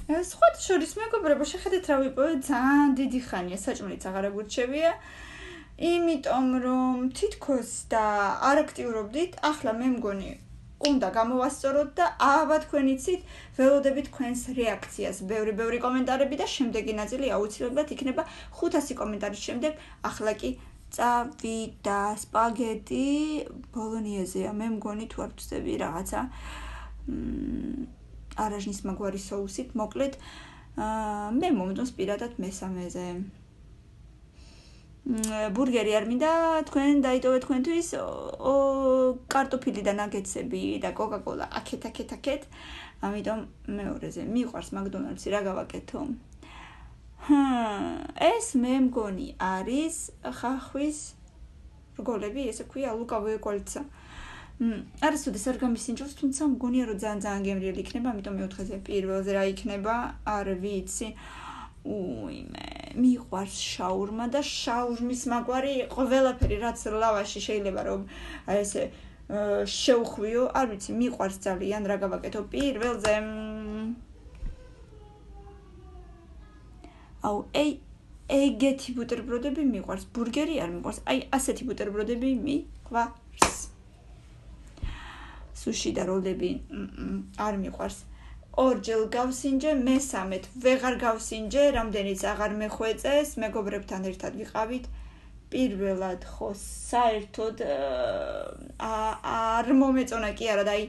სხვათა შორის მეგობრებო, შეხედეთ რა ვიპოვე, ძალიან დიდი ხანია, საჭმელიც აღარ აგურჩევია, იმიტომ რომ თითქოს და არ აქტიურობდით, ახლა მე მგონი უნდა გამოვასწოროთ და აბა თქვენ იცით, ველოდებით თქვენს რეაქციას, ბევრი კომენტარები და შემდეგი ნაწილი აუცილებლად იქნება 500 კომენტარის შემდეგ, ახლა კი წავიდა სპაგეტი ბოლონიეზეა, მე მგონი თუ არ ვწდები რაღაცა არაჟნის მაგვარი соусით, მოკლედ მე მომწონს პირადად მესამეზე. ბურგერი არ მინდა, თქვენ დაიტოვეთ თქვენთვის კარტოფილი და ნაგეტსები და კოკა-კოლა აქეთ, ამიტომ მეორეზე მიყვარს მაკდონალდსი, რა გავაკეთო? ეს მე მგონი არის ხახვის რგოლები, ესე ქვია, ლუკავოე კოლცა. არასოდეს არ გამისინჯოს, თუმცა მგონია რომ ძალიან გემრიელი იქნება, ამიტომ მეოთხეზე პირველზე რა იქნება, არ ვიცი. უიმე, მიყვარს შაურმა და შაურმის მაგვარი ყველაფერი რაც ლავაში შეიძლება რომ ესე შეუხვიო, არ ვიცი, მიყვარს ძალიან, რა გავაკეთო პირველზე. აუ, ეგეთი ბუტერბროდები მიყვარს, ბურგერი არ მიყვარს, აი ასეთი ბუტერბროდები მიყვარს. სუში და როლები არ მიყვარს. ორჯერ გავსინჯე, მესამედ ვეღარ გავსინჯე, რამდენიც აღარ მეხვეწეს, მეგობრებთან ერთად ვიყავით. პირველად ხო საერთოდ არ მომეწონა კი არა და აი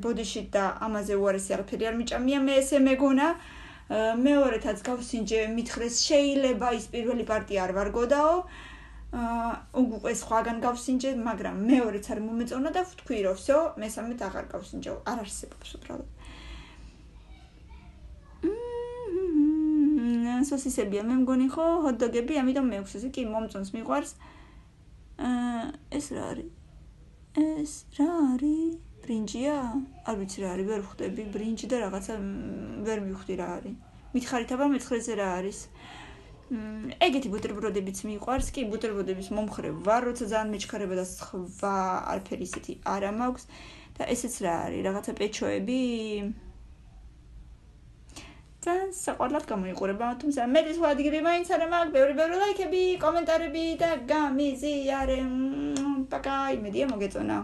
ბოდიშით და ამაზე უარესი არაფერი არ მიჭამია, მე ესე მეგონა. მეორეთაც გავსინჯე, მითხრეს შეიძლება ის პირველი პარტია არ ვარგოდაო. უკვე სხვაგან გავსინჯე, მაგრამ მეორეც არ მომეწონა და ვთქვი რომ всё, მესამედ აღარ გავსინჯავ, არ არსებობს უბრალოდ. სოსისებია მე მგონი ხო, ჰოთ-დოგები, ამიტომ მე-6-ზე კი მომწონს, მიყვარს. ეს რა არის? ეს რა არის? ბრინჯია? არ ვიცი რა არის, ვერ ხვდები ბრინჯი და რაღაცა ვერ მივხვდი რა არის. მითხარით აბა მე-9-ზე რა არის? ეგეთი ბუტერბროდებიც მიყვარს, კი ბუტერბროდების მომხრე ვარ, როცა ძალიან მეჩქარება და სხვა არაფერი ისეთი არა მაქვს და ესეც რა არის, რაღაცა პეჩოები. ძალიან საყვარლად გამოიყურება, თუმცა მე სხვა ადგილი მაინც არა მაქვს, ბევრი ლაიქები, კომენტარები და გამიზიარე. პაკა, იმედია მოგეწონა.